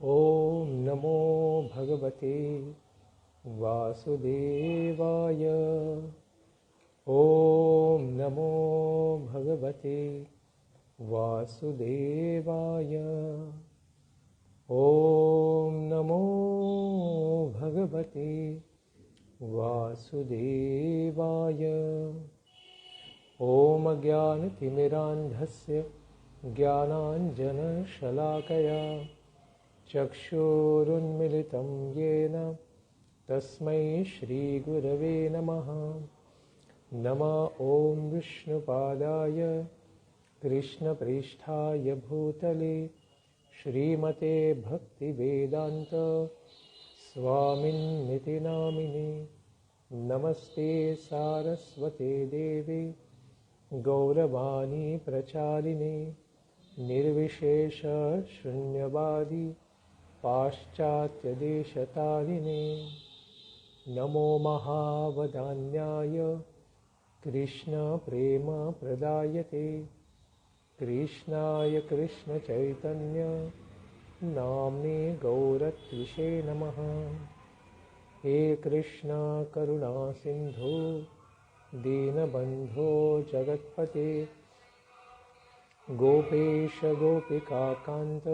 ॐ नमो भगवते वासुदेवाय। ॐ नमो भगवते वासुदेवाय। ॐ नमो भगवते वासुदेवाय। ॐ अज्ञानतिमिरान्धस्य ज्ञानाञ्जनशलाकया चक्षुरुन्मिलितं येन तस्मै श्रीगुरवे नमः। नमः ॐ विष्णुपादाय कृष्णप्रेष्ठाय भूतले श्रीमते भक्तिवेदान्त स्वामिन्निति नामिने। नमस्ते सारस्वते देवे गौरवाणी प्रचारिणे निर्विशेष शून्यवादी पाश्चात्यदेशतारिणे। नमो महावदान्याय कृष्णप्रेम प्रदायते कृष्णाय कृष्णचैतन्य नाम्ने गौरत्विषे नमः। हे कृष्ण करुणा सिंधु दीनबंधो जगत्पते गोपेश गोपिका कांत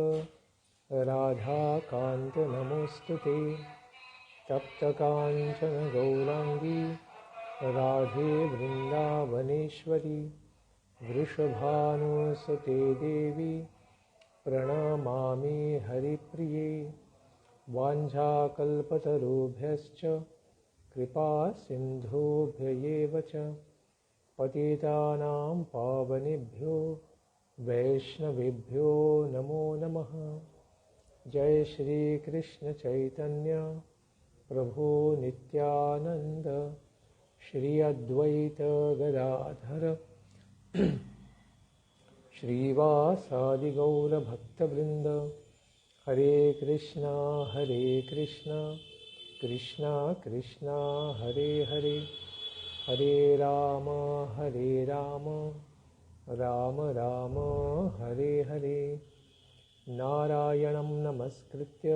राधा कांत नमोस्तुते। तप्त कांचन गौरांगी राधे वृंदावनेश्वरी वृषभानुसुते देवी प्रणमामि हरिप्रिये। वाञ्छाकल्पतरुभ्यश्च कृपा सिन्धुभ्य च पतितानां पावनेभ्यो वैष्णवेभ्यो नमो नमः। जय श्री कृष्ण चैतन्य प्रभु नित्यानंद श्री अद्वैत गदाधर श्रीवासादि गौर भक्तवृंद। हरे कृष्णा कृष्णा कृष्णा हरे हरे, हरे राम राम राम हरे हरे। नारायणं नमस्कृत्य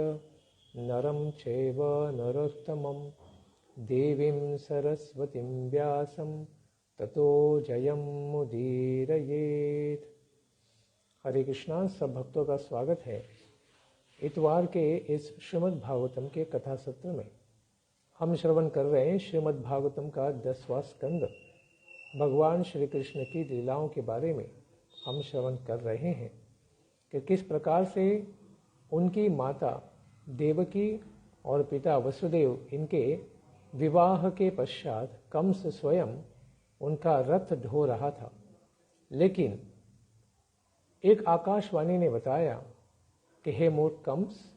नरं चैव नरोत्तमं देवीं सरस्वतीं व्यासं ततो जयमुदीरयेत्। हरे कृष्णा। सब भक्तों का स्वागत है। इतवार के इस श्रीमद् भागवतम के कथा सत्र में हम श्रवण कर रहे हैं श्रीमद् भागवतम का 10वां स्कंद। भगवान श्री कृष्ण की लीलाओं के बारे में हम श्रवण कर रहे हैं कि किस प्रकार से उनकी माता देवकी और पिता वसुदेव इनके विवाह के पश्चात कंस स्वयं उनका रथ ढो रहा था, लेकिन एक आकाशवाणी ने बताया कि हे मूर्ख कंस,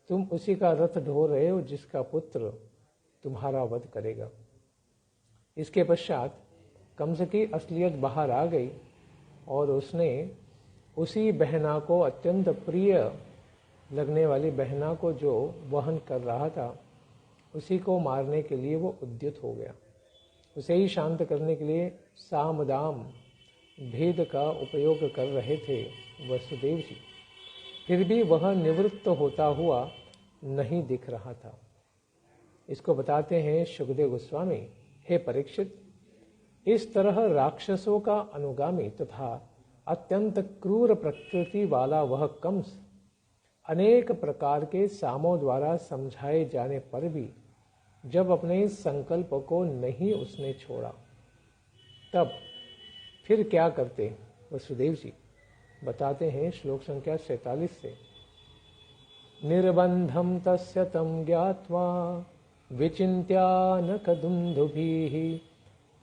तुम उसी का रथ ढो रहे हो जिसका पुत्र तुम्हारा वध करेगा। इसके पश्चात कंस की असलियत बाहर आ गई और उसने उसी बहना को, अत्यंत प्रिय लगने वाली बहना को जो वहन कर रहा था, उसी को मारने के लिए वो उद्यत हो गया। उसे ही शांत करने के लिए साम दाम भेद का उपयोग कर रहे थे वसुदेव जी, फिर भी वह निवृत्त होता हुआ नहीं दिख रहा था। इसको बताते हैं सुखदेव गोस्वामी। हे परीक्षित, इस तरह राक्षसों का अनुगामी तथा अत्यंत क्रूर प्रकृति वाला वह कंस अनेक प्रकार के सामों द्वारा समझाए जाने पर भी जब अपने संकल्प को नहीं उसने छोड़ा, तब फिर क्या करते वसुदेव जी? बताते हैं श्लोक संख्या 47 से। निर्बंधम तस्य तम ज्ञात्वा विचिन्त्यानकदुन्दुभिः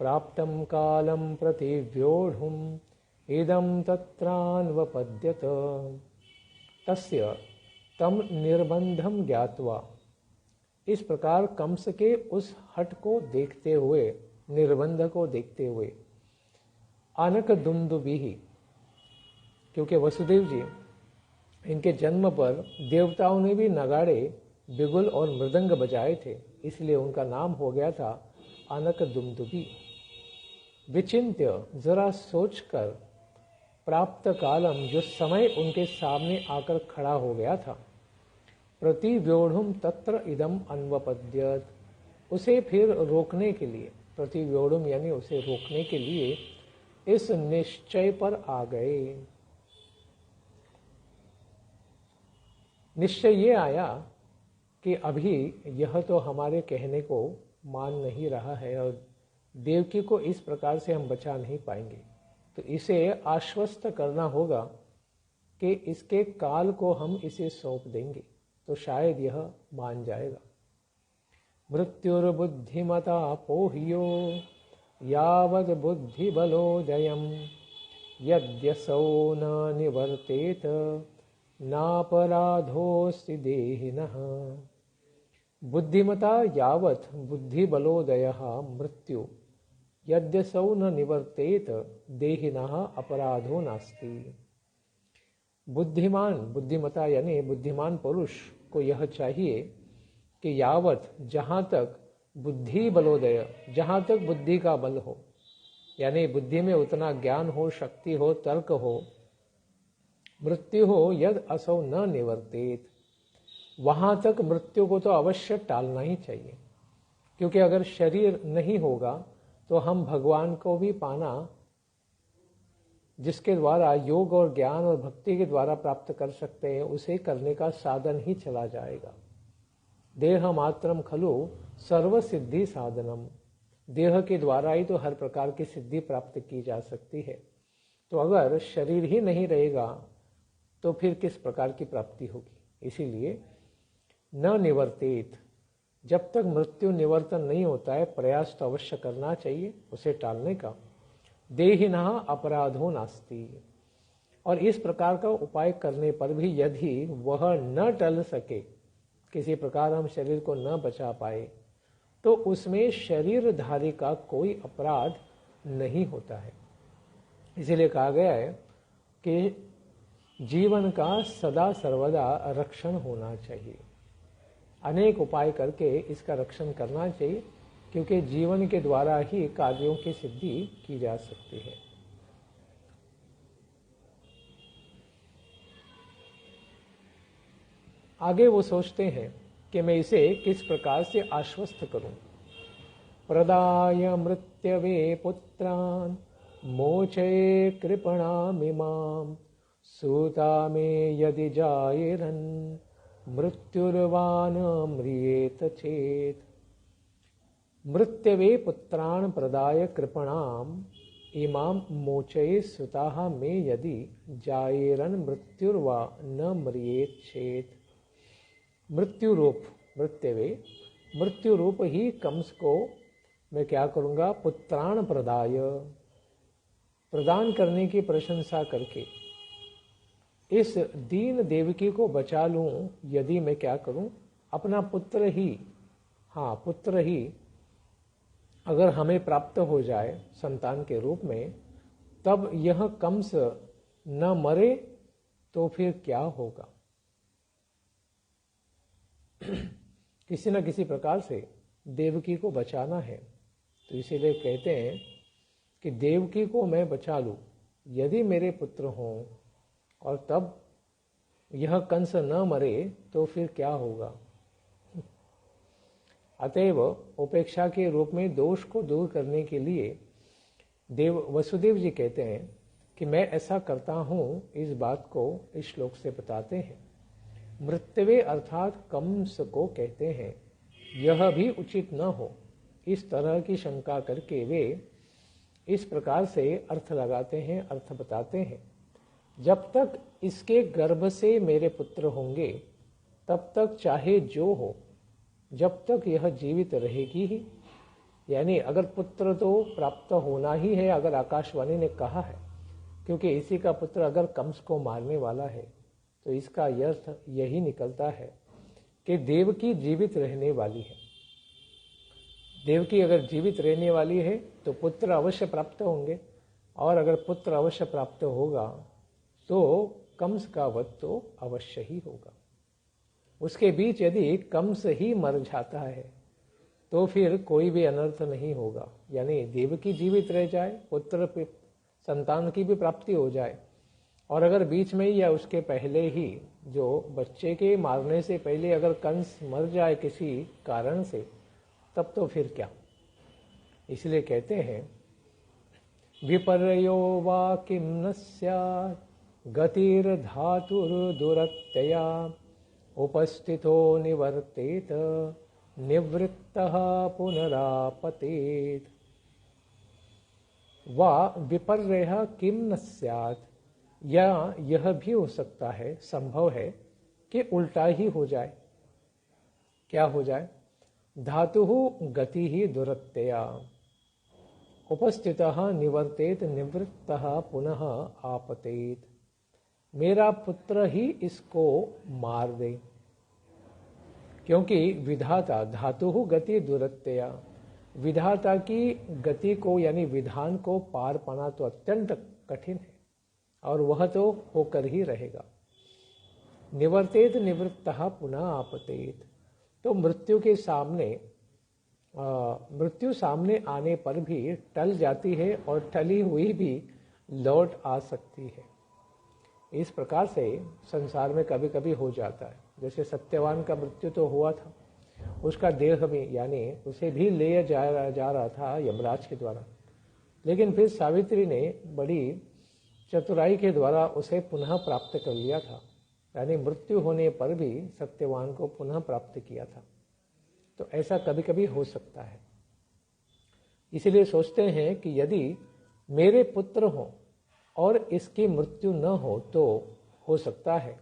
प्राप्तं कालं प्रतिव्योढुम् इदं तत्रान्वपद्यत। तस्य तम निर्बंधम ज्ञात्वा, इस प्रकार कंस के उस हट को देखते हुए, निर्बंध को देखते हुए, आनकदुन्दुभिः, क्योंकि वसुदेव जी इनके जन्म पर देवताओं ने भी नगाड़े, बिगुल और मृदंग बजाए थे, इसलिए उनका नाम हो गया था आनकदुन्दुभि। विचिंत्य, जरा सोचकर, प्राप्त कालम, जो समय उनके सामने आकर खड़ा हो गया था, प्रतिव्योढ़ुम तत्र इदम अन्वपद्यत, उसे फिर रोकने के लिए, प्रतिव्योढ़ुम यानी उसे रोकने के लिए इस निश्चय पर आ गए। निश्चय ये आया कि अभी यह तो हमारे कहने को मान नहीं रहा है और देवकी को इस प्रकार से हम बचा नहीं पाएंगे, तो इसे आश्वस्त करना होगा कि इसके काल को हम इसे सौंप देंगे तो शायद यह मान जाएगा। मृत्युर्बुद्धिमता पोह्यो यावद बुद्धि बलोदयम् यद्यसौ न निवर्तेत नापराधोस्ति देहिनः। बुद्धिमता यावत् बुद्धि बलोदयः मृत्यु यद्यसौ न निवर्तेत देहिनः अपराधो नास्ति। बुद्धिमान, बुद्धिमता यानी बुद्धिमान पुरुष को यह चाहिए कि यावत, जहाँ तक बुद्धि बलोदय, जहाँ तक बुद्धि का बल हो, यानी बुद्धि में उतना ज्ञान हो, शक्ति हो, तर्क हो, मृत्यु हो, यद असौ न निवर्तेत, वहाँ तक मृत्यु को तो अवश्य टालना ही चाहिए। क्योंकि अगर शरीर नहीं होगा तो हम भगवान को भी पाना, जिसके द्वारा योग और ज्ञान और भक्ति के द्वारा प्राप्त कर सकते हैं, उसे करने का साधन ही चला जाएगा। देह मात्रम खलु सर्व सिद्धि साधनम, देह के द्वारा ही तो हर प्रकार की सिद्धि प्राप्त की जा सकती है। तो अगर शरीर ही नहीं रहेगा तो फिर किस प्रकार की प्राप्ति होगी। इसीलिए न निवर्तित, जब तक मृत्यु निवर्तन नहीं होता है प्रयास तो अवश्य करना चाहिए उसे टालने का। देहिनः अपराधो नास्ति, और इस प्रकार का उपाय करने पर भी यदि वह न टल सके, किसी प्रकार हम शरीर को न बचा पाए, तो उसमें शरीरधारी का कोई अपराध नहीं होता है। इसीलिए कहा गया है कि जीवन का सदा सर्वदा रक्षण होना चाहिए। अनेक उपाय करके इसका रक्षण करना चाहिए, क्योंकि जीवन के द्वारा ही कार्यों की सिद्धि की जा सकती है। आगे वो सोचते हैं कि मैं इसे किस प्रकार से आश्वस्त करूं। प्रदाय मृत्यवे पुत्रान् मोचये कृपणामिमां सूता मे यदि जायेरन् मृत्युर्वान म्रियेत चेत्। मृत्यवे पुत्रान् प्रदाय कृपणाम् इमां मोचये सुताः मे यदि जायेरन् मृत्युर्वा न म्रियेत चेत्। मृत्यु रूप, मृत्यवे मृत्यु रूप ही कंस को मैं क्या करूँगा, पुत्राण प्रदाय, प्रदान करने की प्रशंसा करके इस दीन देवकी को बचा लूँ। यदि मैं क्या करूँ, अपना पुत्र ही, हाँ पुत्र ही अगर हमें प्राप्त हो जाए संतान के रूप में, तब यह कंस न मरे तो फिर क्या होगा। किसी न किसी प्रकार से देवकी को बचाना है, तो इसीलिए कहते हैं कि देवकी को मैं बचा लूं यदि मेरे पुत्र हों, और तब यह कंस न मरे तो फिर क्या होगा। अतएव उपेक्षा के रूप में दोष को दूर करने के लिए वसुदेव जी कहते हैं कि मैं ऐसा करता हूँ। इस बात को इस श्लोक से बताते हैं। मृत्यवे अर्थात कंस को कहते हैं, यह भी उचित न हो, इस तरह की शंका करके वे इस प्रकार से अर्थ लगाते हैं, अर्थ बताते हैं। जब तक इसके गर्भ से मेरे पुत्र होंगे तब तक चाहे जो हो, जब तक यह जीवित रहेगी ही। यानी अगर पुत्र तो प्राप्त होना ही है, अगर आकाशवाणी ने कहा है, क्योंकि इसी का पुत्र अगर कंस को मारने वाला है, तो इसका अर्थ यही निकलता है कि देवकी जीवित रहने वाली है। देवकी अगर जीवित रहने वाली है तो पुत्र अवश्य प्राप्त होंगे, और अगर पुत्र अवश्य प्राप्त होगा तो कंस का वध तो अवश्य ही होगा। उसके बीच यदि कंस ही मर जाता है तो फिर कोई भी अनर्थ नहीं होगा। यानी देवकी जीवित रह जाए, पुत्र संतान की भी प्राप्ति हो जाए, और अगर बीच में या उसके पहले ही, जो बच्चे के मारने से पहले अगर कंस मर जाए किसी कारण से, तब तो फिर क्या। इसलिए कहते हैं विपर्यो वा किं न स्यात् गतिर्धातुर्दुरत्यया उपस्थितो निवर्तेत निवृत्तः पुनरापतेत्। वा विपर्यः किं न स्यात्, या यह भी हो सकता है, संभव है कि उल्टा ही हो जाए। क्या हो जाए? धातुः गति ही दुरत्यया उपस्थितः निवर्तेत निवृत्तः पुनः आपतेत। मेरा पुत्र ही इसको मार दे, क्योंकि विधाता धातुः गति दुरत्यया, विधाता की गति को यानी विधान को पार पाना तो अत्यंत कठिन है, और वह तो होकर ही रहेगा। निवर्तेत निवृत्तः पुनः आपतेत, तो मृत्यु के सामने मृत्यु सामने आने पर भी टल जाती है और टली हुई भी लौट आ सकती है। इस प्रकार से संसार में कभी कभी हो जाता है। जैसे सत्यवान का मृत्यु तो हुआ था, उसका देह भी यानी उसे भी ले जा रहा था यमराज के द्वारा, लेकिन फिर सावित्री ने बड़ी चतुराई के द्वारा उसे पुनः प्राप्त कर लिया था, यानी मृत्यु होने पर भी सत्यवान को पुनः प्राप्त किया था। तो ऐसा कभी कभी हो सकता है। इसलिए सोचते हैं कि यदि मेरे पुत्र हो और इसकी मृत्यु न हो, तो हो सकता है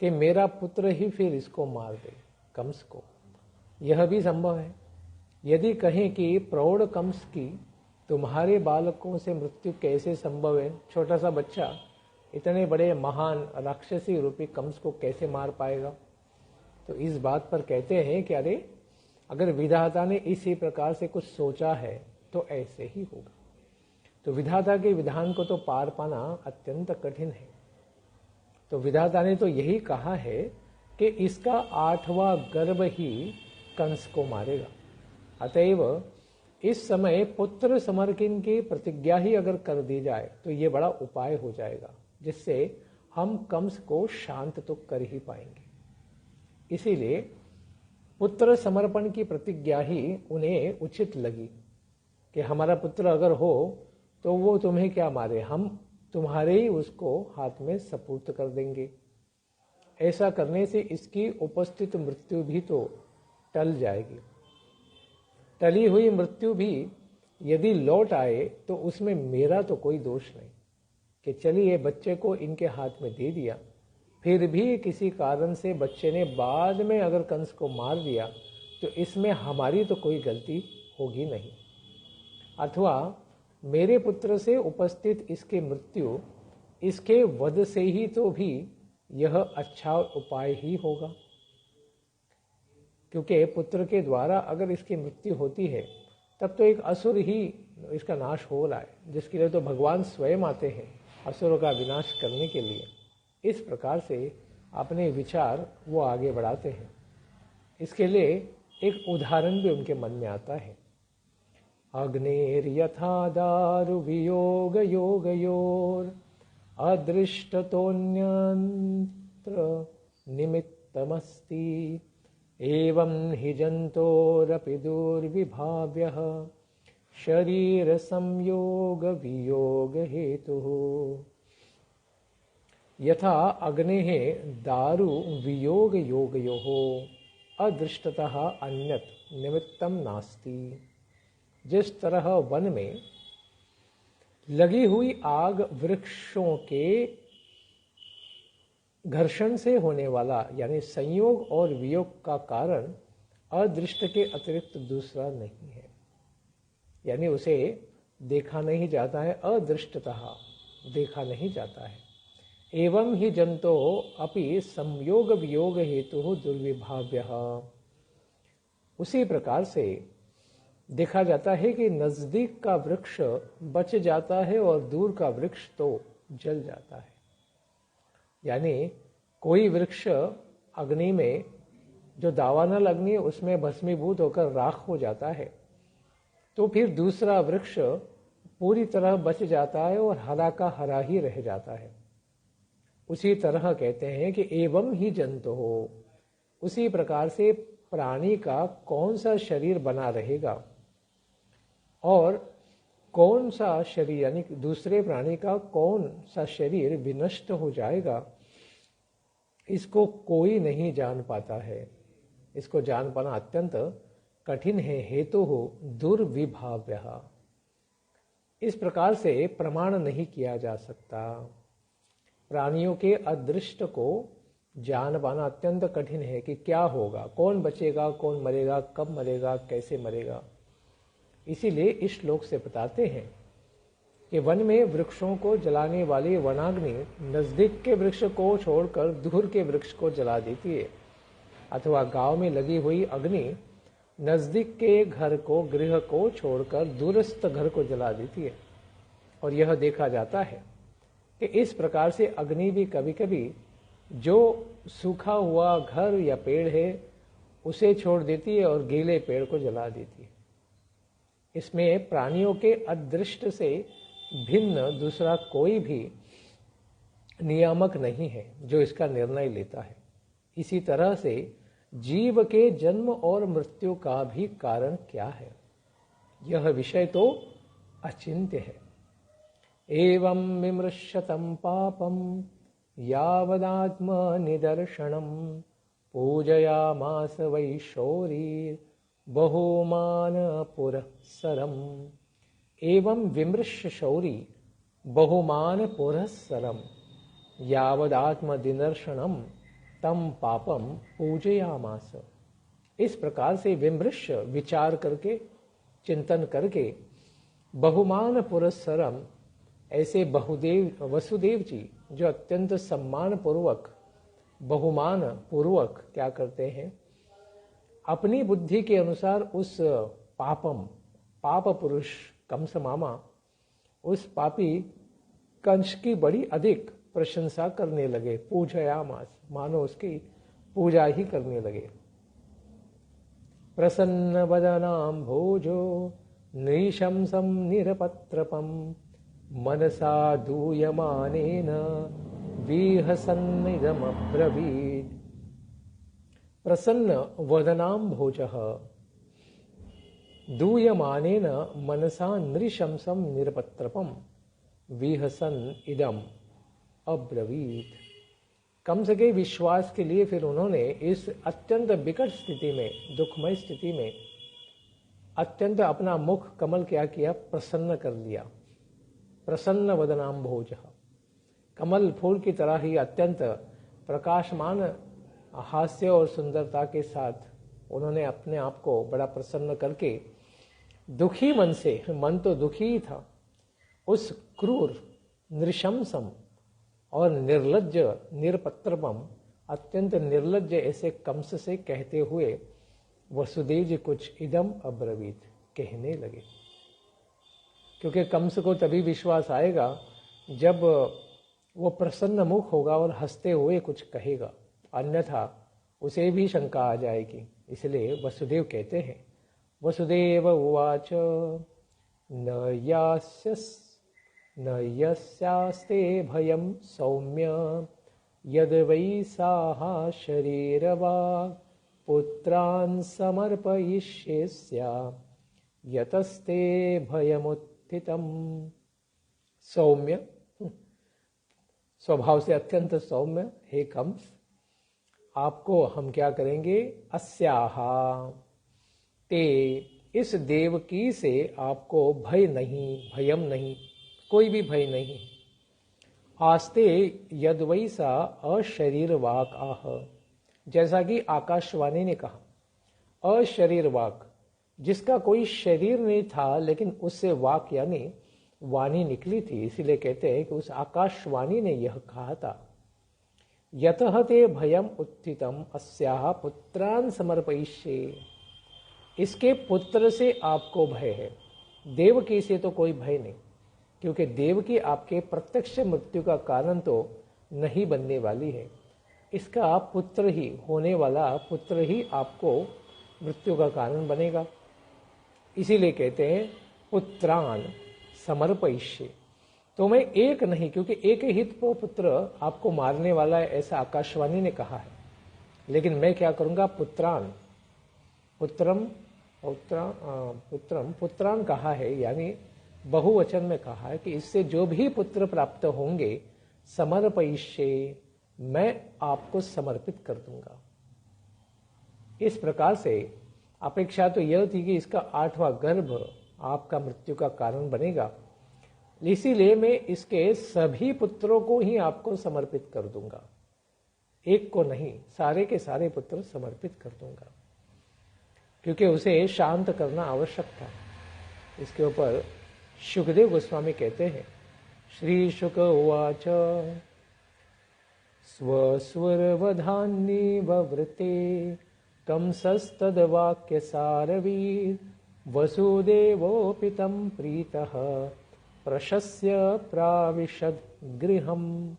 कि मेरा पुत्र ही फिर इसको मार दे, कंस को। यह भी संभव है। यदि कहें कि प्रौढ़ कंस की तुम्हारे बालकों से मृत्यु कैसे संभव है, छोटा सा बच्चा इतने बड़े महान राक्षसी रूपी कंस को कैसे मार पाएगा, तो इस बात पर कहते हैं कि अरे, अगर विधाता ने इसी प्रकार से कुछ सोचा है तो ऐसे ही होगा। तो विधाता के विधान को तो पार पाना अत्यंत कठिन है। तो विधाता ने तो यही कहा है कि इसका 8वां गर्भ ही कंस को मारेगा। अतएव इस समय पुत्र समर्पण की प्रतिज्ञा ही अगर कर दी जाए तो ये बड़ा उपाय हो जाएगा, जिससे हम कंस को शांत तो कर ही पाएंगे। इसीलिए पुत्र समर्पण की प्रतिज्ञा ही उन्हें उचित लगी कि हमारा पुत्र अगर हो तो वो तुम्हें क्या मारे, हम तुम्हारे ही उसको हाथ में सपुर्द कर देंगे। ऐसा करने से इसकी उपस्थित मृत्यु भी तो टल जाएगी। टली हुई मृत्यु भी यदि लौट आए तो उसमें मेरा तो कोई दोष नहीं कि चलिए बच्चे को इनके हाथ में दे दिया, फिर भी किसी कारण से बच्चे ने बाद में अगर कंस को मार दिया तो इसमें हमारी तो कोई गलती होगी नहीं। अथवा मेरे पुत्र से उपस्थित इसकी मृत्यु इसके वध से ही तो भी यह अच्छा उपाय ही होगा, क्योंकि पुत्र के द्वारा अगर इसकी मृत्यु होती है तब तो एक असुर ही इसका नाश हो रहा है, जिसके लिए तो भगवान स्वयं आते हैं असुरों का विनाश करने के लिए। इस प्रकार से अपने विचार वो आगे बढ़ाते हैं। इसके लिए एक उदाहरण भी उनके मन में आता है। अग्नेर्यथा दारु वियोग योगयोर अदृष्टतोन्यंत्र निमित्तमस्ति एवं हि जन्तोरपि दुर्विभाव्यः शरीर संयोग वियोग हेतुः। यथा अग्नेः दारु वियोग योगयोः अदृष्टतः अन्यत् निमित्तम नास्ति। जिस तरह वन में लगी हुई आग वृक्षों के घर्षण से होने वाला यानी संयोग और वियोग का कारण अदृष्ट के अतिरिक्त दूसरा नहीं है, यानी उसे देखा नहीं जाता है, अदृष्टतः देखा नहीं जाता है। एवं ही जंतो अपि संयोग वियोग हेतु दुर्विभाव्यः। उसी प्रकार से देखा जाता है कि नजदीक का वृक्ष बच जाता है और दूर का वृक्ष तो जल जाता है। यानी कोई वृक्ष अग्नि में जो दावानल अग्नि उसमें भस्मीभूत होकर राख हो जाता है, तो फिर दूसरा वृक्ष पूरी तरह बच जाता है और हरा का हरा ही रह जाता है। उसी तरह कहते हैं कि एवं ही जंतु हो, उसी प्रकार से प्राणी का कौन सा शरीर बना रहेगा और कौन सा शरीर यानी दूसरे प्राणी का कौन सा शरीर विनष्ट हो जाएगा, इसको कोई नहीं जान पाता है। इसको जान पाना अत्यंत कठिन है। हेतु हो दुर्विभाव्य, इस प्रकार से प्रमाण नहीं किया जा सकता। प्राणियों के अदृष्ट को जान पाना अत्यंत कठिन है कि क्या होगा, कौन बचेगा, कौन मरेगा, कब मरेगा, कैसे मरेगा। इसीलिए इस श्लोक से बताते हैं कि वन में वृक्षों को जलाने वाली वनाग्नि नजदीक के वृक्ष को छोड़कर दूर के वृक्ष को जला देती है, अथवा गांव में लगी हुई अग्नि नजदीक के घर को, गृह को छोड़कर दूरस्थ घर को जला देती है। और यह देखा जाता है कि इस प्रकार से अग्नि भी कभी कभी जो सूखा हुआ घर या पेड़ है उसे छोड़ देती है और गीले पेड़ को जला देती है। इसमें प्राणियों के अदृष्ट से भिन्न दूसरा कोई भी नियामक नहीं है जो इसका निर्णय लेता है। इसी तरह से जीव के जन्म और मृत्यु का भी कारण क्या है, यह विषय तो अचिंत्य है। एवं विमृश्यतं पापं यावदात्म निदर्शनम पूजयामास वै शौरी बहुमान पुरस्सरम। एवं विमृश्य शौरी बहुमान पुरस्सरम यावदात्म निदर्शनम तम पापम पूजयामास। इस प्रकार से विमृश्य विचार करके, चिंतन करके, बहुमान पुरस्सरम ऐसे वसुदेव जी जो अत्यंत सम्मान पूर्वक, बहुमान पूर्वक क्या करते हैं, अपनी बुद्धि के अनुसार उस पाप पुरुष कंस मामा, उस पापी कंस की बड़ी अधिक प्रशंसा करने लगे। पूजयामास मानो उसकी पूजा ही करने लगे। प्रसन्न वदनाम भोजो नृशंसं निरपत्रपम मनसा दूयमानेन विहसन्निदमब्रवीत्। प्रसन्न वदनाम भोजः दूयमानेन मनसा नृशंसं निरपत्रपम विहसन इदम अब्रवीत। कंस के विश्वास के लिए फिर उन्होंने इस अत्यंत विकट स्थिति में, दुखमय स्थिति में अत्यंत अपना मुख कमल क्या किया, प्रसन्न कर लिया। प्रसन्न वदनाम भोजः, कमल फूल की तरह ही अत्यंत प्रकाशमान हास्य और सुंदरता के साथ उन्होंने अपने आप को बड़ा प्रसन्न करके दुखी मन से, मन तो दुखी ही था, उस क्रूर नृशंसम और निर्लज्ज निरपत्रपम अत्यंत निर्लज्ज ऐसे कंस से कहते हुए वसुदेव जी कुछ इदम अब्रवीत कहने लगे। क्योंकि कंस को तभी विश्वास आएगा जब वो प्रसन्न मुख होगा और हंसते हुए कुछ कहेगा, अन्यथा उसे भी शंका आ जाएगी। इसलिए वसुदेव कहते हैं, वसुदेव उवाच न यस्यास्ते भयं सौम्य यद वै साः शरीरवा पुत्रान् समर्पयिष्येस्या यतस्ते भयमुत्थितम्। सौम्य, स्वभाव से अत्यंत सौम्य हे कंस, आपको हम क्या करेंगे, अस्याहा ते, इस देवकी से आपको भय नहीं, भयम नहीं, कोई भी भय नहीं। आस्ते यद्वैसा अशरीर वाक आह, जैसा कि आकाशवाणी ने कहा, अशरीर वाक, जिसका कोई शरीर नहीं था लेकिन उससे वाक यानी वाणी निकली थी, इसीलिए कहते हैं कि उस आकाशवाणी ने यह कहा था, यतः ते भयम उत्थितम अस्याः पुत्रान् समर्पयिष्ये, इसके पुत्र से आपको भय है, देवकी से तो कोई भय नहीं, क्योंकि देवकी आपके प्रत्यक्ष मृत्यु का कारण तो नहीं बनने वाली है, इसका पुत्र ही, होने वाला पुत्र ही आपको मृत्यु का कारण बनेगा। इसीलिए कहते हैं पुत्रान समर्पयिष्ये, तो मैं एक नहीं, क्योंकि एक ही तो पुत्र आपको मारने वाला है, ऐसा आकाशवाणी ने कहा है, लेकिन मैं क्या करूंगा, पुत्रान पुत्रम पुत्रम पुत्रान कहा है, यानी बहुवचन में कहा है कि इससे जो भी पुत्र प्राप्त होंगे समर्पयिष्ये, मैं आपको समर्पित कर दूंगा। इस प्रकार से अपेक्षा तो यह थी कि इसका 8वां गर्भ आपका मृत्यु का कारण बनेगा, इसीलिए मैं इसके सभी पुत्रों को ही आपको समर्पित कर दूंगा, एक को नहीं, सारे के सारे पुत्र समर्पित कर दूंगा, क्योंकि उसे शांत करना आवश्यक था। इसके ऊपर शुकदेव गोस्वामी कहते हैं, श्री शुक उवाच स्वस्वरवधान्ये ववृते कंसस्तद्वाक्य सारवीर वसुदेवोऽपि तं प्रीतः प्रशस्य प्राविशद गृहम्।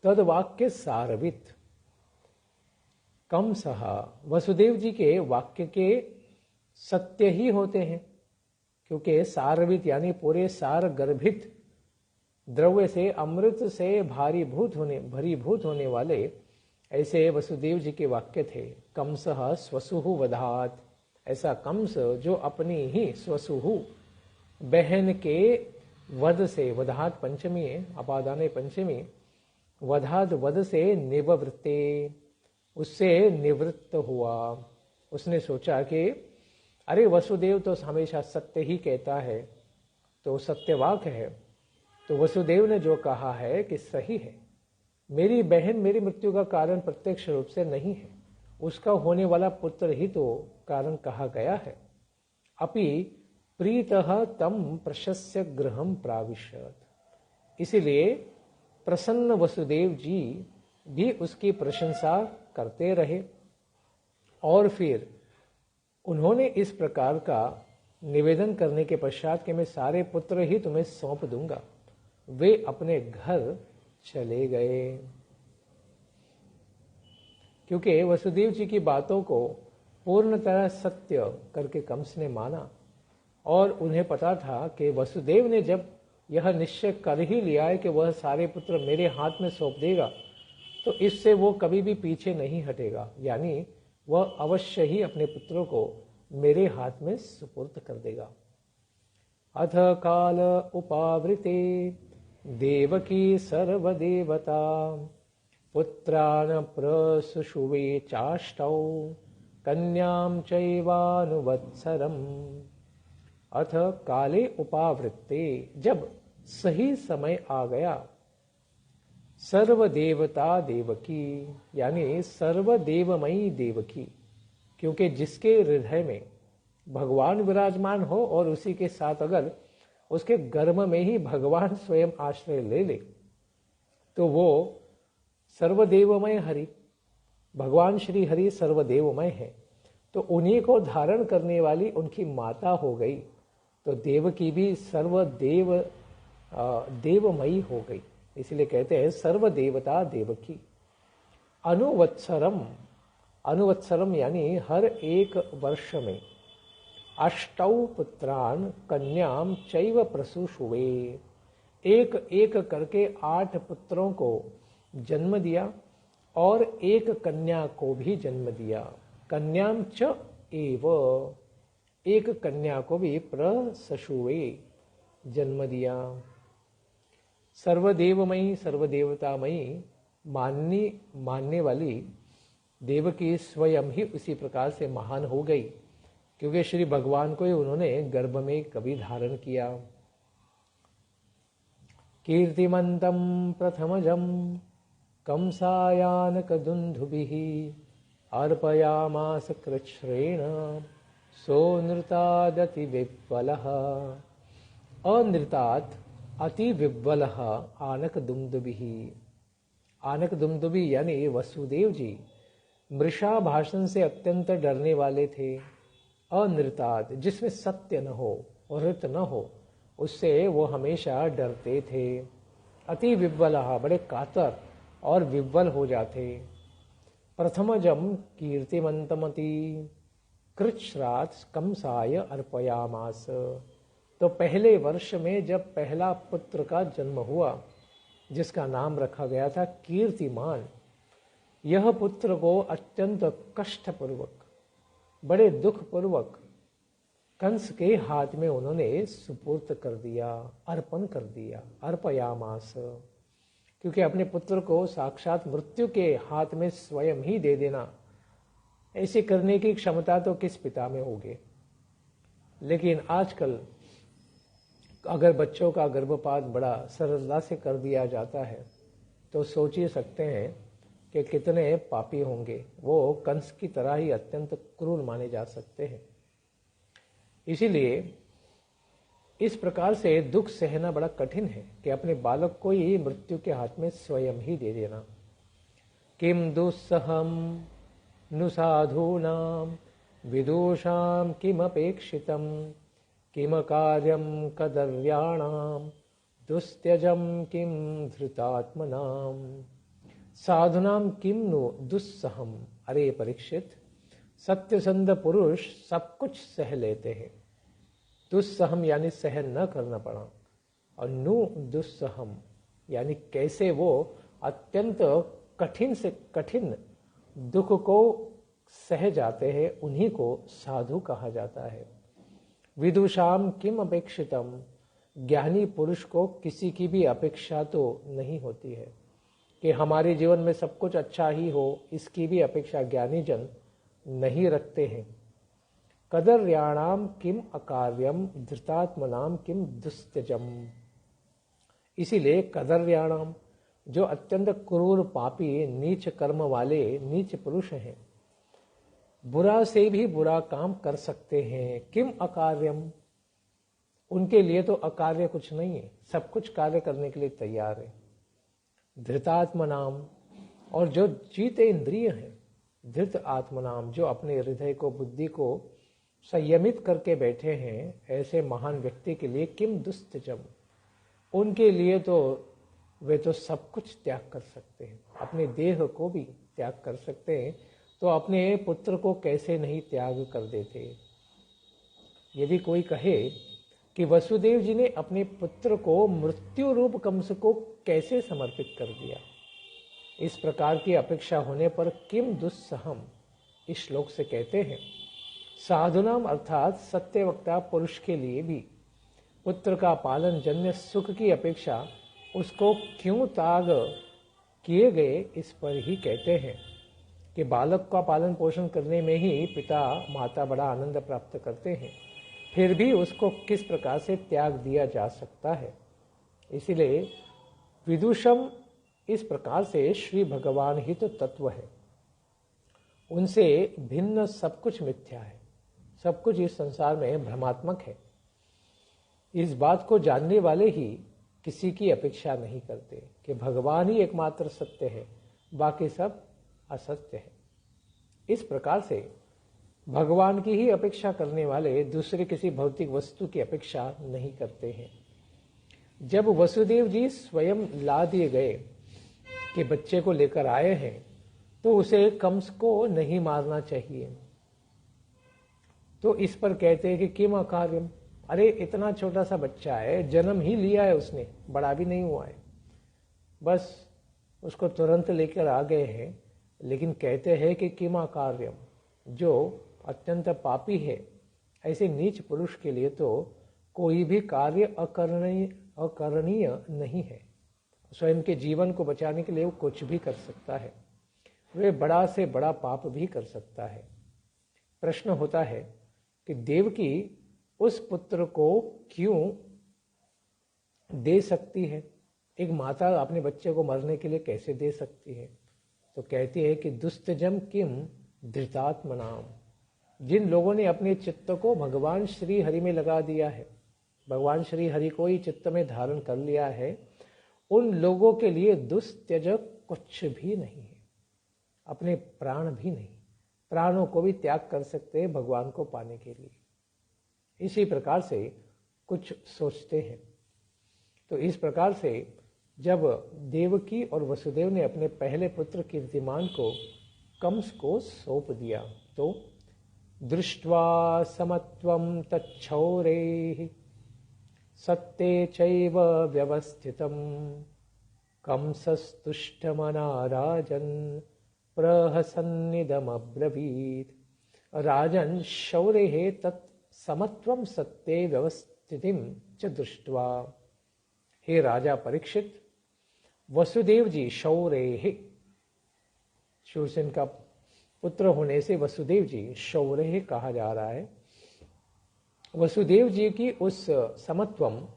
तद्वाक्य सारवित, कंसः वसुदेव जी के वाक्य के सत्य ही होते हैं, क्योंकि सारवित यानी पूरे सार गर्भित द्रव्य से, अमृत से भरीभूत होने वाले ऐसे वसुदेव जी के वाक्य थे। कंसः स्वसुहु वधात, ऐसा कंस जो अपनी ही स्वसुहु बहन के वध से, वधात पंचमी है, अपादाने पंचमी, वधात वध से निवृत्ते, उससे निवृत्त हुआ। उसने सोचा कि अरे वसुदेव तो हमेशा सत्य ही कहता है, तो सत्यवाक है, तो वसुदेव ने जो कहा है कि सही है, मेरी बहन मेरी मृत्यु का कारण प्रत्यक्ष रूप से नहीं है, उसका होने वाला पुत्र ही तो कारण कहा गया है। अपि प्रीतः तम प्रशस्य गृहम प्राविशत, इसीलिए प्रसन्न वसुदेव जी भी उसकी प्रशंसा करते रहे, और फिर उन्होंने इस प्रकार का निवेदन करने के पश्चात कि मैं सारे पुत्र ही तुम्हें सौंप दूंगा, वे अपने घर चले गए। क्योंकि वसुदेव जी की बातों को पूर्णतः सत्य करके कंस ने माना, और उन्हें पता था कि वसुदेव ने जब यह निश्चय कर ही लिया है कि वह सारे पुत्र मेरे हाथ में सौंप देगा, तो इससे वो कभी भी पीछे नहीं हटेगा, यानी वह अवश्य ही अपने पुत्रों को मेरे हाथ में सुपुर्द कर देगा। अथ काल उपावृते देवकी सर्वदेवता पुत्रान् प्रसुषुवे चाष्टौ कन्यां चैवानुवत्सरम्। अथ काले उपावृत्ते, जब सही समय आ गया, सर्वदेवता देवकी यानी सर्वदेवमयी देवकी, क्योंकि जिसके हृदय में भगवान विराजमान हो और उसी के साथ अगर उसके गर्भ में ही भगवान स्वयं आश्रय ले ले, तो वो सर्वदेवमय हरि, भगवान श्री हरि सर्वदेवमय है, तो उन्हीं को धारण करने वाली उनकी माता हो गई, तो देवकी भी सर्वदेव देवमयी हो गई, इसलिए कहते हैं सर्वदेवता देवकी। अनुवत्सरम, अनुवत्सरम यानी हर एक वर्ष में, अष्टौ पुत्रान कन्याम चैव प्रसूषुवे, एक एक करके 8 पुत्रों को जन्म दिया और एक कन्या को भी जन्म दिया। कन्याम च एव, एक कन्या को भी प्रसशुवे जन्म दिया। सर्वदेवमयी सर्वदेवतामयी मानने वाली देवकी स्वयं ही उसी प्रकार से महान हो गई, क्योंकि श्री भगवान को ही उन्होंने गर्भ में कभी धारण किया। कीर्तिमंतम प्रथमजम कंसायानकदुंदुभिः अर्पयामास कृच्छ्रेण सोनृतादति विह्वलः। अनृतात् अति विह्वलः आनक दुंदुभिः, आनक दुंदुभि यानी वसुदेव जी मृषा भाषण से अत्यंत डरने वाले थे। अनृतात् जिसमें सत्य न हो और ऋत न हो, उससे वो हमेशा डरते थे। अति विह्वलः बड़े कातर और विह्वल हो जाते। प्रथमजम कीर्तिमंतमति कृच्छ्रात् कंसाय अर्पयामास, तो पहले वर्ष में जब पहला पुत्र का जन्म हुआ, जिसका नाम रखा गया था कीर्तिमान, यह पुत्र को अत्यंत कष्टपूर्वक, बड़े दुखपूर्वक कंस के हाथ में उन्होंने सुपुर्द कर दिया, अर्पण कर दिया, अर्पयामास। क्योंकि अपने पुत्र को साक्षात मृत्यु के हाथ में स्वयं ही दे देना, ऐसे करने की क्षमता तो किस पिता में होगी। लेकिन आजकल अगर बच्चों का गर्भपात बड़ा सरलता से कर दिया जाता है तो सोच ही सकते हैं कि कितने पापी होंगे। वो कंस की तरह ही अत्यंत क्रूर माने जा सकते हैं। इसीलिए इस प्रकार से दुख सहना बड़ा कठिन है कि अपने बालक को ही मृत्यु के हाथ में स्वयं ही दे देना। किम दुस्सहम नु साधूनाम विदुषाम किम अपेक्षितम किम कार्यम कदर्याणाम दुस्त्यजम किम धृतात्मनाम। साधुनाम किम नु दुस्सहम। अरे परीक्षित, सत्यसंध पुरुष सब कुछ सह लेते हैं। दुस्सहम यानी सहन न करना पड़ा, और नु दुस्सहम यानी कैसे वो अत्यंत कठिन से कठिन दुख को सह जाते हैं, उन्हीं को साधु कहा जाता है। विदुषाम किम अपेक्षितम। ज्ञानी पुरुष को किसी की भी अपेक्षा तो नहीं होती है कि हमारे जीवन में सब कुछ अच्छा ही हो, इसकी भी अपेक्षा ज्ञानी जन नहीं रखते हैं। कदर्याणाम किम अकार्यम धृतात्मनाम किम दुस्त्यजम। इसीलिए कदर्याणाम, जो अत्यंत क्रूर पापी नीच कर्म वाले नीच पुरुष हैं, बुरा से भी बुरा काम कर सकते हैं। किम अकार्यम, उनके लिए तो अकार्य कुछ नहीं है, सब कुछ कार्य करने के लिए तैयार है। धृतात्मनाम, और जो जीते इंद्रिय हैं, धृत आत्मनाम, जो अपने हृदय को बुद्धि को संयमित करके बैठे हैं, ऐसे महान व्यक्ति के लिए किम दुस्त्यजम, उनके लिए तो वे तो सब कुछ त्याग कर सकते हैं, अपने देह को भी त्याग कर सकते हैं, तो अपने पुत्र को कैसे नहीं त्याग कर देते। यदि कोई कहे कि वसुदेव जी ने अपने पुत्र को मृत्यु रूप कंस को कैसे समर्पित कर दिया, इस प्रकार की अपेक्षा होने पर किम दुस्सहम इस श्लोक से कहते हैं साधुनाम अर्थात सत्यवक्ता पुरुष के लिए भी पुत्र का पालन जन्य सुख की अपेक्षा उसको क्यों त्याग किए गए, इस पर ही कहते हैं कि बालक का पालन पोषण करने में ही पिता माता बड़ा आनंद प्राप्त करते हैं, फिर भी उसको किस प्रकार से त्याग दिया जा सकता है। इसीलिए विदुषम इस प्रकार से श्री भगवान ही तो तत्व है, उनसे भिन्न सब कुछ मिथ्या है, सब कुछ इस संसार में भ्रमात्मक है। इस बात को जानने वाले ही किसी की अपेक्षा नहीं करते कि भगवान ही एकमात्र सत्य है, बाकी सब असत्य है। इस प्रकार से भगवान की ही अपेक्षा करने वाले दूसरे किसी भौतिक वस्तु की अपेक्षा नहीं करते हैं। जब वसुदेव जी स्वयं ला दिए गए कि बच्चे को लेकर आए हैं, तो उसे कंस को नहीं मारना चाहिए। तो इस पर कहते हैं कि किम अकार्यम, अरे इतना छोटा सा बच्चा है, जन्म ही लिया है उसने, बड़ा भी नहीं हुआ है, बस उसको तुरंत लेकर आ गए हैं। लेकिन कहते हैं कि किम अकार्यम, जो अत्यंत पापी है, ऐसे नीच पुरुष के लिए तो कोई भी कार्य अकरणीय नहीं है। स्वयं के जीवन को बचाने के लिए वो कुछ भी कर सकता है, वे बड़ा से बड़ा पाप भी कर सकता है। प्रश्न होता है कि देवकी उस पुत्र को क्यों दे सकती है, एक माता अपने बच्चे को मरने के लिए कैसे दे सकती है। तो कहती है कि दुस्तजम किम धृतात्मनाम, जिन लोगों ने अपने चित्त को भगवान श्री हरि में लगा दिया है, भगवान श्री हरि को ही चित्त में धारण कर लिया है, उन लोगों के लिए दुस्त्यज कुछ भी नहीं है, अपने प्राण भी नहीं, प्राणों को भी त्याग कर सकते हैं भगवान को पाने के लिए। इसी प्रकार से कुछ सोचते हैं। तो इस प्रकार से जब देवकी और वसुदेव ने अपने पहले पुत्र कीर्तिमान को कंस को सौंप दिया, तो दृष्ट्वा समत्वं तच्छौरेः सत्ते चैव व्यवस्थितं कंसस्तुष्टमना राजन् प्रहसन्निदमब्रवीत्। राजन् शौरेः तत् समत्वं सत्ते व्यवस्थितिं च दृष्ट्वा। हे राजा परीक्षित, वसुदेव जी शौरेः, शूरसेन का पुत्र होने से वसुदेव जी शौरेः कहा जा रहा है। वसुदेव जी की उस समत्वम,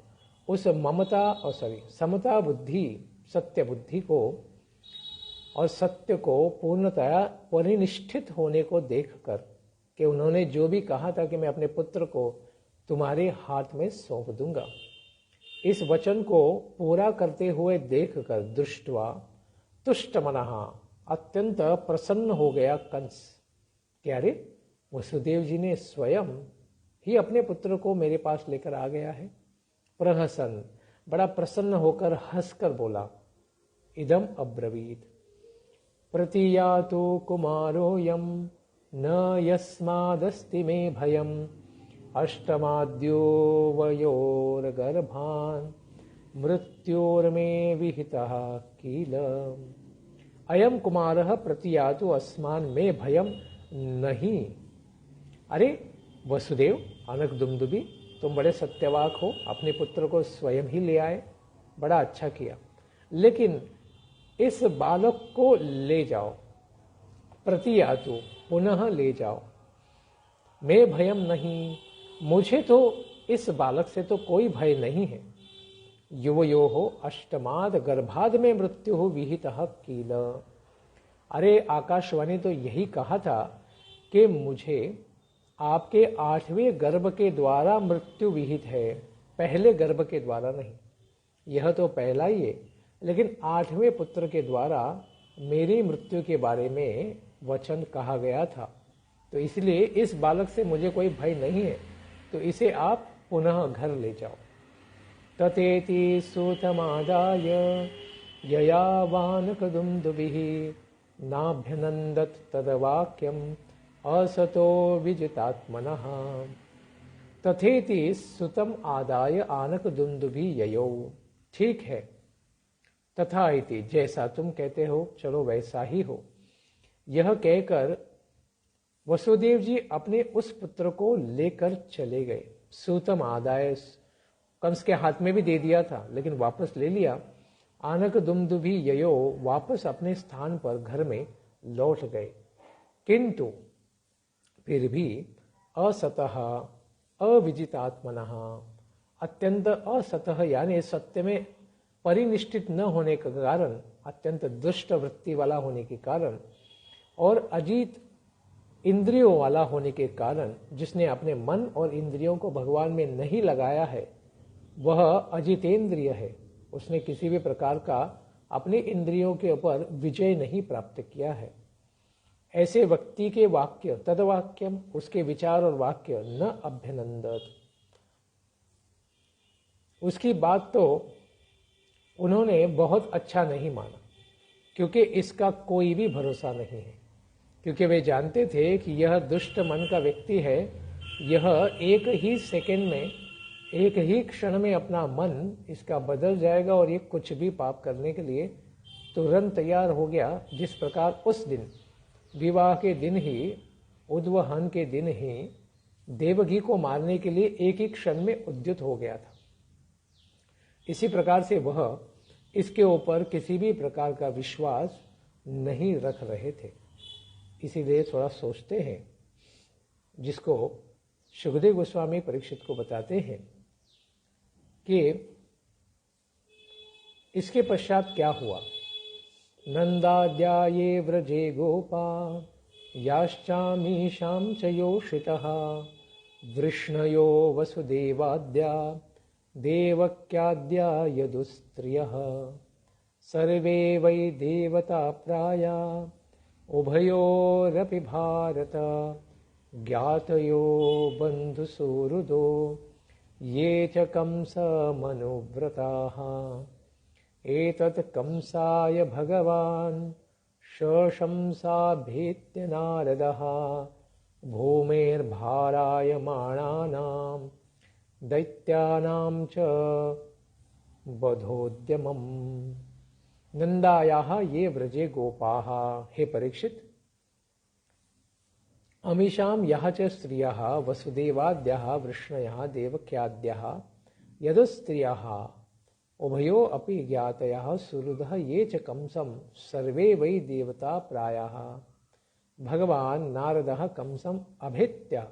उस ममता और समता बुद्धि, सत्य बुद्धि को और सत्य को पूर्णतया परिनिष्ठित होने को देखकर कि उन्होंने जो भी कहा था कि मैं अपने पुत्र को तुम्हारे हाथ में सौंप दूंगा, इस वचन को पूरा करते हुए देखकर दृष्टवा तुष्ट मनः, अत्यंत प्रसन्न हो गया कंस। क्या रे, वसुदेव जी ने स्वयं ही अपने पुत्र को मेरे पास लेकर आ गया है। प्रहसन, बड़ा प्रसन्न होकर हंसकर बोला। इदम अब्रवीत, प्रतियातु कुमारोऽयं न यस्मादस्ति मे भयम् अष्टमाद्यो वयोर्गर्भान् मृत्योर्मे विहितः किल। अयम कुमारः प्रतियातु अस्मान् मे भयम नहीं। अरे वसुदेव, अनक दुमदुभी, तुम बड़े सत्यवाक हो, अपने पुत्र को स्वयं ही ले आए, बड़ा अच्छा किया। लेकिन इस बालक को ले जाओ, प्रतियातु, पुनः ले जाओ। मैं भयम नहीं, मुझे तो इस बालक से तो कोई भय नहीं है। युवयो हो अष्टमाद गर्भाद में मृत्यु हो विहितः कील। अरे आकाशवाणी तो यही कहा था कि मुझे आपके 8वें गर्भ के द्वारा मृत्यु विहित है, पहले गर्भ के द्वारा नहीं। यह तो पहला ही है, लेकिन 8वें पुत्र के द्वारा मेरी मृत्यु के बारे में वचन कहा गया था। तो इसलिए इस बालक से मुझे कोई भय नहीं है, तो इसे आप पुनः घर ले जाओ। तथेति सूतमादाय ययावानकदुन्दुभिः नाभ्यनन्दत तदवाक्यम असतो विजितात्मनः। तथेति सुतम आदाय आनक दुंदुभि ययो। ठीक है, तथा इति, जैसा तुम कहते हो चलो वैसा ही हो। यह कहकर वसुदेव जी अपने उस पुत्र को लेकर चले गए। सूतम आदाय, कंस के हाथ में भी दे दिया था लेकिन वापस ले लिया। आनक दुमदुभि ययो, वापस अपने स्थान पर घर में लौट गए। किंतु फिर भी असतः अविजितात्मनः, अत्यंत असतः यानी सत्य में परिनिष्ठित न होने के कारण, अत्यंत दुष्ट वृत्ति वाला होने के कारण और अजीत इंद्रियों वाला होने के कारण, जिसने अपने मन और इंद्रियों को भगवान में नहीं लगाया है वह अजितेंद्रिय है। उसने किसी भी प्रकार का अपनी इंद्रियों के ऊपर विजय नहीं प्राप्त किया है। ऐसे व्यक्ति के वाक्य, तदवाक्यम, उसके विचार और वाक्य न अभ्यनंदत, उसकी बात तो उन्होंने बहुत अच्छा नहीं माना, क्योंकि इसका कोई भी भरोसा नहीं है। क्योंकि वे जानते थे कि यह दुष्ट मन का व्यक्ति है, यह एक ही सेकंड में, एक ही क्षण में अपना मन इसका बदल जाएगा और ये कुछ भी पाप करने के लिए तुरंत तैयार हो गया। जिस प्रकार उस दिन, विवाह के दिन ही, उद्वहन के दिन ही देवकी को मारने के लिए एक ही क्षण में उद्युत हो गया था, इसी प्रकार से वह इसके ऊपर किसी भी प्रकार का विश्वास नहीं रख रहे थे। इसीलिए थोड़ा सोचते हैं, जिसको सुखदेव गोस्वामी परीक्षित को बताते हैं कि इसके पश्चात क्या हुआ। नंदाद्याये व्रजे गोपा याश्चामीशां च योषितः वृष्णयो वसुदेवाद्या देवक्याद्या यदुस्त्रियः सर्वे वै देवता प्राया उभयोरपि भारत ज्ञातयो बन्धुसुहृदो ये च कंसमनुव्रताः। एतत् कंसाय भगवान् शशंसाभीत्य नारदः भूमेर्भारायमाणानां दैत्यानां च वधोद्यमम्। नंदायाः ये व्रजे गोपाः। हे परीक्षित, अमीषां यः च स्त्रियः वसुदेवाद्यः वृष्णयः देवक्याद्यः यदुस्त्रियः उभयो अपि ज्ञातयः सुहृदः ये च कंसं सर्वे वै देवता प्रायः। भगवान् नारदः कंसम् अभेत्य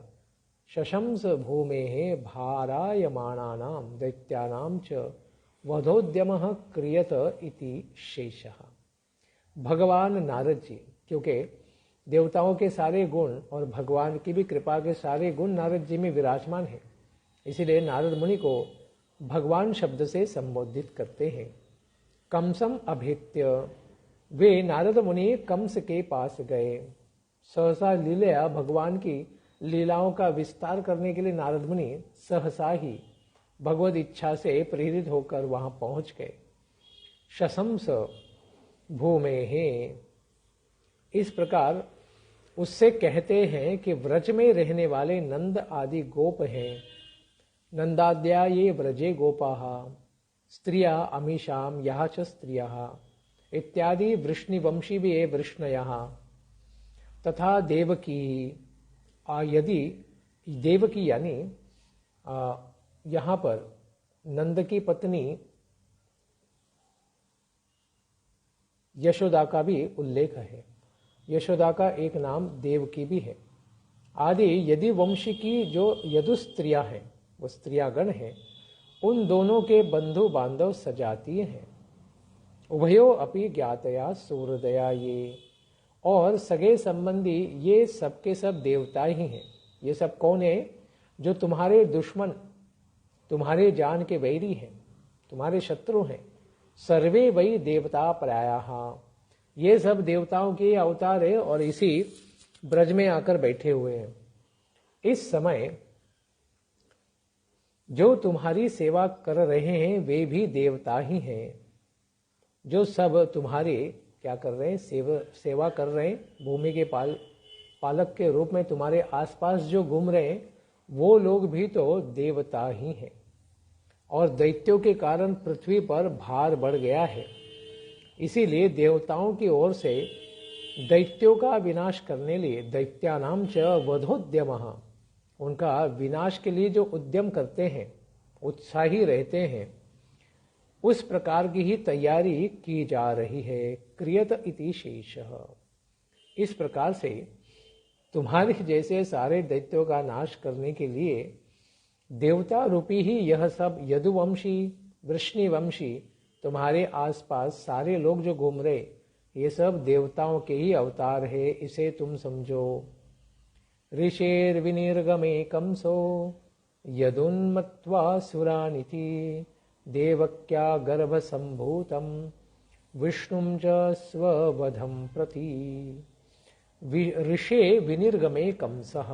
शशंस भूमेः भारायमाणानां दैत्यानां च वधोद्यमः क्रियत इति शेषः। भगवान नारद जी, क्योंकि देवताओं के सारे गुण और भगवान की भी कृपा के सारे गुण नारद जी में विराजमान हैं, इसीलिए नारद मुनि को भगवान शब्द से संबोधित करते हैं। कंसम अभेत्य, वे नारद मुनि कंस के पास गए। सहसा लीला, भगवान की लीलाओं का विस्तार करने के लिए नारद मुनि सहसा ही भगवद इच्छा से प्रेरित होकर वहां पहुंच गए। शशंस भूमेः, इस प्रकार उससे कहते हैं कि व्रज में रहने वाले नंद आदि गोप हैं। नंदाद्या ये व्रजे गोपाः स्त्रिया अमीषाम यः च स्त्रियः इत्यादि वृष्णिवंशी भी ये वृष्णयः तथा देवकी। यदि देवकी यानी यहाँ पर नंद की पत्नी यशोदा का भी उल्लेख है। यशोदा का एक नाम देवकी भी है। आदि यदि वंशी की जो यदुस्त्रियां हैं, वो स्त्रियागण हैं, उन दोनों के बंधु बांधव सजातीय हैं। उभयो अपि ज्ञातया सूर्यदया ये, और सगे संबंधी ये सब के सब देवता ही हैं। ये सब कौन है? जो तुम्हारे दुश्मन, तुम्हारे जान के वैरी हैं, तुम्हारे शत्रु हैं। सर्वे वही देवता प्रायः, ये सब देवताओं के अवतार है और इसी ब्रज में आकर बैठे हुए हैं। इस समय जो तुम्हारी सेवा कर रहे हैं वे भी देवता ही हैं। जो सब तुम्हारे क्या कर रहे हैं? सेवा कर रहे हैं। भूमि के पालक के रूप में तुम्हारे आसपास जो घूम रहे हैं वो लोग भी तो देवता ही हैं। और दैत्यों के कारण पृथ्वी पर भार बढ़ गया है, इसीलिए देवताओं की ओर से दैत्यों का विनाश करने लिए दैत्यानां च वधोद्यमः, उनका विनाश के लिए जो उद्यम करते हैं, उत्साही रहते हैं, उस प्रकार की ही तैयारी की जा रही है। क्रियत इति शेषः। इस प्रकार से तुम्हारे जैसे सारे दैत्यों का नाश करने के लिए देवता रूपी ही यह सब यदुवंशी वृष्णिवंशी तुम्हारे आसपास सारे लोग जो घूम रहे, ये सब देवताओं के ही अवतार है, इसे तुम समझो। ऋषेर विनिर्गमे कंसो यदुन्मत्वा सुरानिति देवक्या गर्भ संभूतम विष्णुम च स्ववधम प्रति। ऋषे विनिर्गमे कंसः,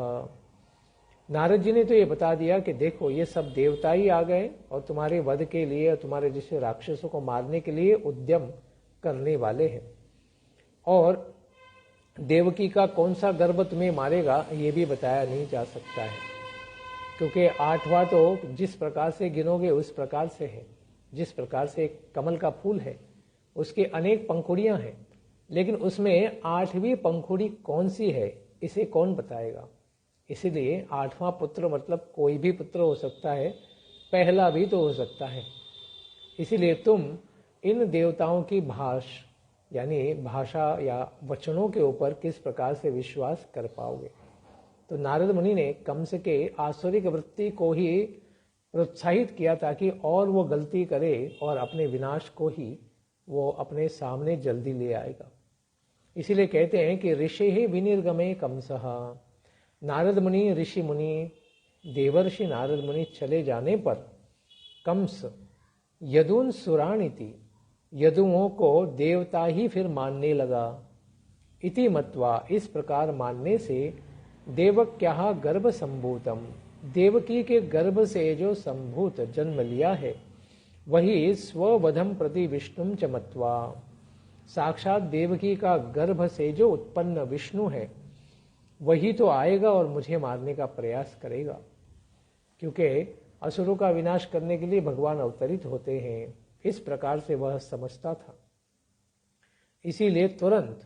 नारद जी ने तो ये बता दिया कि देखो ये सब देवता ही आ गए और तुम्हारे वध के लिए और तुम्हारे जैसे राक्षसों को मारने के लिए उद्यम करने वाले हैं। और देवकी का कौन सा गर्भ तुम्हें मारेगा ये भी बताया नहीं जा सकता है, क्योंकि 8वां तो जिस प्रकार से गिनोगे उस प्रकार से है। जिस प्रकार से एक कमल का फूल है उसके अनेक पंखुड़ियां हैं, लेकिन उसमें 8वीं पंखुड़ी कौन सी है इसे कौन बताएगा। इसीलिए 8वां पुत्र मतलब कोई भी पुत्र हो सकता है, पहला भी तो हो सकता है। इसीलिए तुम इन देवताओं की भाषा या वचनों के ऊपर किस प्रकार से विश्वास कर पाओगे। तो नारद मुनि ने कंस के आसुरिक वृत्ति को ही प्रोत्साहित किया ताकि और वो गलती करे और अपने विनाश को ही वो अपने सामने जल्दी ले आएगा। इसीलिए कहते हैं कि ऋषि ही विनिर्गमे कंसः, नारद मुनि, ऋषि मुनि, देवर्षि नारद मुनि चले जाने पर कंस यदुन सुरानिति, यदुओं को देवता ही फिर मानने लगा। इति मत्वा, इस प्रकार मानने से देवक्याः गर्भ संभूतम, देवकी के गर्भ से जो संभूत जन्म लिया है वही स्ववधम प्रति विष्णुम च मत्वा, साक्षात देवकी का गर्भ से जो उत्पन्न विष्णु है वही तो आएगा और मुझे मारने का प्रयास करेगा। क्योंकि असुरों का विनाश करने के लिए भगवान अवतरित होते हैं, इस प्रकार से वह समझता था। इसीलिए तुरंत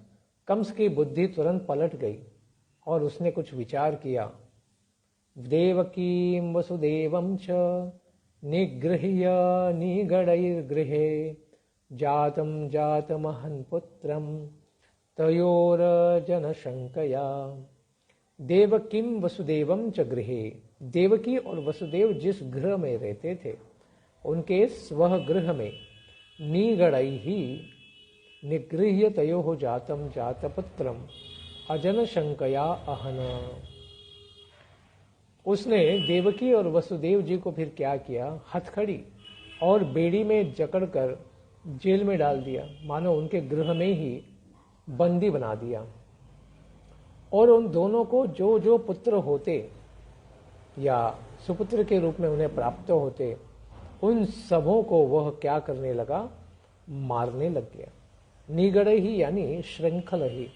कंस की बुद्धि तुरंत पलट गई और उसने कुछ विचार किया। देवकीं वसुदेवं च निगृह्य निगडैर्गृहे जातं जातमहं पुत्रं तयोरजनशंकया। देवकीं वसुदेवं च गृहे, देवकी और वसुदेव जिस गृह में रहते थे उनके स्वह गृह में निगडैहि निगृह्य तयोः जातं जातपुत्रं अजनशंकया अहन। उसने देवकी और वसुदेव जी को फिर क्या किया, हथकड़ी और बेड़ी में जकड़कर जेल में डाल दिया, मानो उनके गृह में ही बंदी बना दिया। और उन दोनों को जो जो पुत्र होते या सुपुत्र के रूप में उन्हें प्राप्त होते, उन सबों को वह क्या करने लगा, मारने लग गया। निगड़ ही यानी श्रृंखल ही,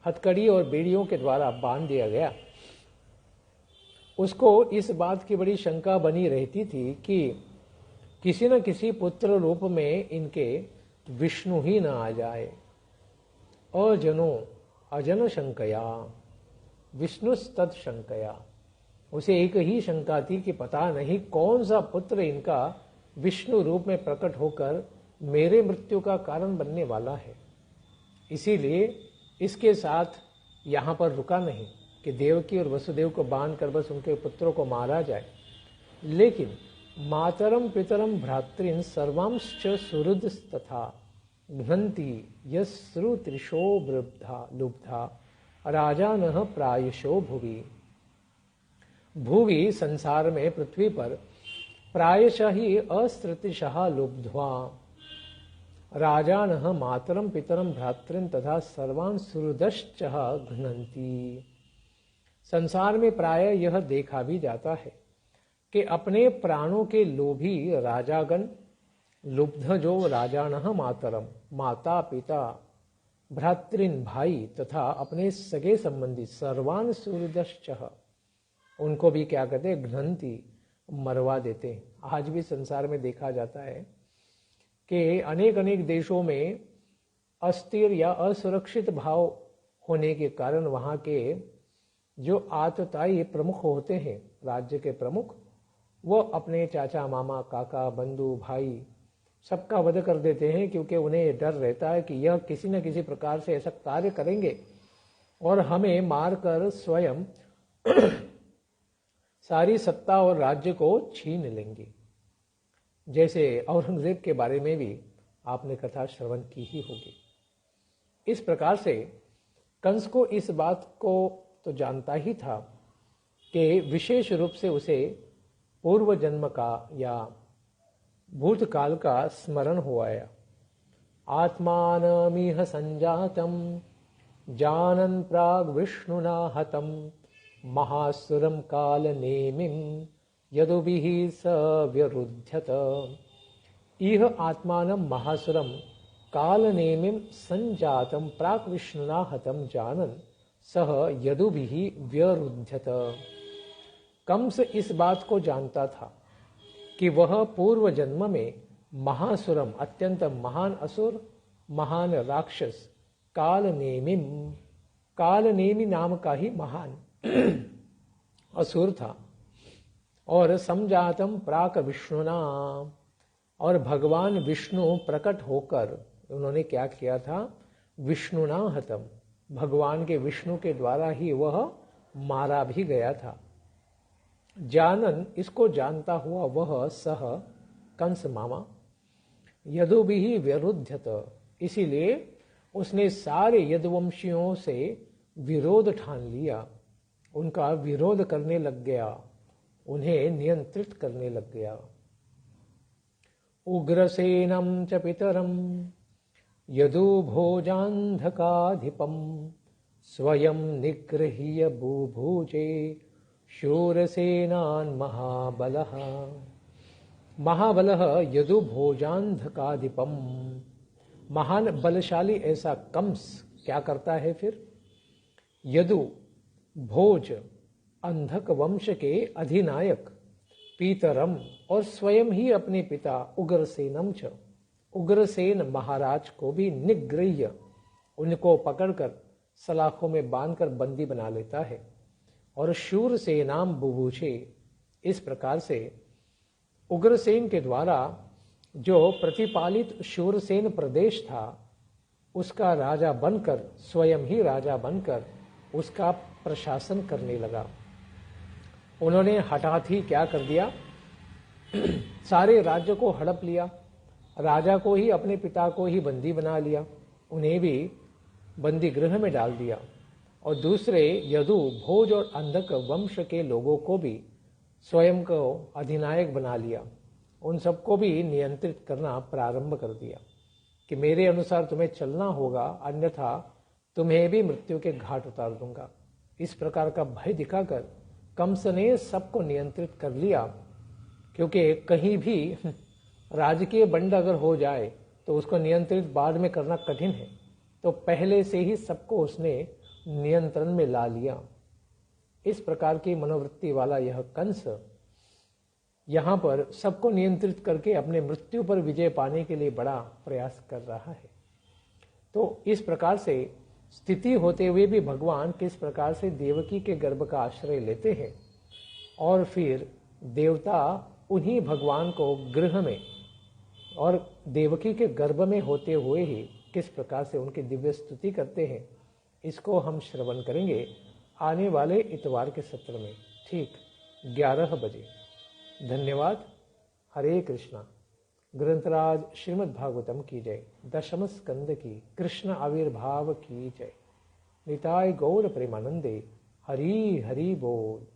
हथकड़ी और बेड़ियों के द्वारा बांध दिया गया। उसको इस बात की बड़ी शंका बनी रहती थी कि किसी न किसी पुत्र रूप में इनके विष्णु ही न आ जाए। अजनो अजन शंकया विष्णुस्तत् शंकया, उसे एक ही शंका थी कि पता नहीं कौन सा पुत्र इनका विष्णु रूप में प्रकट होकर मेरे मृत्यु का कारण बनने वाला है। इसीलिए इसके साथ यहाँ पर रुका नहीं कि देवकी और वसुदेव को बांध कर बस उनके पुत्रों को मारा जाए, लेकिन मातरम पितरम भ्रातृन सर्वांश्च सुहृदस्तथा घ्नन्ति यश्रुतृषो लुब्धा राजानः प्रायशो भुवि। भुवि संसार में पृथ्वी पर प्रायशः ही अस्त्रिशः लुब्ध्वा राजानः मातरम पितरम भ्रातृन तथा सर्वान् सुहृदश्च घ्नन्ति। संसार में प्राय यह देखा भी जाता है कि अपने प्राणों के लोभी राजागण, लुब्ध जो राजानः मातरम माता पिता, भ्रातृन भाई तथा अपने सगे संबंधी, सर्वान् सुहृदश्च उनको भी क्या कहते हैं, घ्नन्ति मरवा देते हैं। आज भी संसार में देखा जाता है कि अनेक अनेक देशों में अस्थिर या असुरक्षित भाव होने के कारण वहाँ के जो आतताई प्रमुख होते हैं, राज्य के प्रमुख, वो अपने चाचा मामा काका बंधु भाई सबका वध कर देते हैं, क्योंकि उन्हें डर रहता है कि यह किसी न किसी प्रकार से ऐसा कार्य करेंगे और हमें मारकर स्वयं सारी सत्ता और राज्य को छीन लेंगे। जैसे औरंगजेब के बारे में भी आपने कथा श्रवण की ही होगी। इस प्रकार से कंस को इस बात को तो जानता ही था कि विशेष रूप से उसे पूर्व जन्म का या भूतकाल का स्मरण हो आया। आत्मानमिह संजातम जानन प्राग विष्णुना हतम महासुरम काल नेमिम यदुभिः स व्यरुध्यत। इह आत्मानं महासुरम काल नेमिम संजातम प्राक विष्णुना हतम जानन सह यदुभिः व्यरुध्यत। कंस इस बात को जानता था कि वह पूर्व जन्म में महासुरम अत्यंत महान असुर, महान राक्षस कालनेमिम, कालनेमि नाम का ही महान असुर था, और समजातम प्राक विष्णुना, और भगवान विष्णु प्रकट होकर उन्होंने क्या किया था, विष्णुना हतम, भगवान के विष्णु के द्वारा ही वह मारा भी गया था। जानन, इसको जानता हुआ वह सह कंस मामा यदुभिः व्यरुध्यत, इसीलिए उसने सारे यदुवंशियों से विरोध ठान लिया, उनका विरोध करने लग गया, उन्हें नियंत्रित करने लग गया। उग्रसेनम च पितरम यदुभोजान्धकाधिपम स्वयं निगृह्य बुभुजे शूरसेनान् महाबलः। महाबलः यदुभोजान्धकाधिपम, महान बलशाली ऐसा कंस क्या करता है फिर, यदु भोज अंधक वंश के अधिनायक पीतरम और स्वयं ही अपने पिता उग्रसेनम च, उग्रसेन महाराज को भी निगृह्य, उनको पकड़कर सलाखों में बांधकर बंदी बना लेता है। और शूरसेनाम बुभूषे, इस प्रकार से उग्रसेन के द्वारा जो प्रतिपालित शूरसेन प्रदेश था उसका राजा बनकर, स्वयं ही राजा बनकर उसका प्रशासन करने लगा। उन्होंने हठात ही क्या कर दिया, सारे राज्य को हड़प लिया, राजा को ही, अपने पिता को ही बंदी बना लिया, उन्हें भी बंदी गृह में डाल दिया। और दूसरे यदु, भोज और अंधक वंश के लोगों को भी स्वयं को अधिनायक बना लिया, उन सबको भी नियंत्रित करना प्रारंभ कर दिया कि मेरे अनुसार तुम्हें चलना होगा, अन्यथा तुम्हें भी मृत्यु के घाट उतार दूंगा। इस प्रकार का भय दिखाकर कंस ने सबको नियंत्रित कर लिया, क्योंकि कहीं भी राजकीय बंड अगर हो जाए तो उसको नियंत्रित बाद में करना कठिन है, तो पहले से ही सबको उसने नियंत्रण में ला लिया। इस प्रकार की मनोवृत्ति वाला यह कंस यहाँ पर सबको नियंत्रित करके अपने मृत्यु पर विजय पाने के लिए बड़ा प्रयास कर रहा है। तो इस प्रकार से स्थिति होते हुए भी भगवान किस प्रकार से देवकी के गर्भ का आश्रय लेते हैं और फिर देवता उन्हीं भगवान को गृह में और देवकी के गर्भ में होते हुए ही किस प्रकार से उनकी दिव्य स्तुति करते हैं, इसको हम श्रवण करेंगे आने वाले इतवार के सत्र में, ठीक 11 बजे। धन्यवाद। हरे कृष्णा। ग्रंथराज श्रीमद् भागवतम की जय। दशम स्कंद की कृष्ण आविर्भाव की जय। निताय गौर प्रेमानंदे। हरि हरि बोल।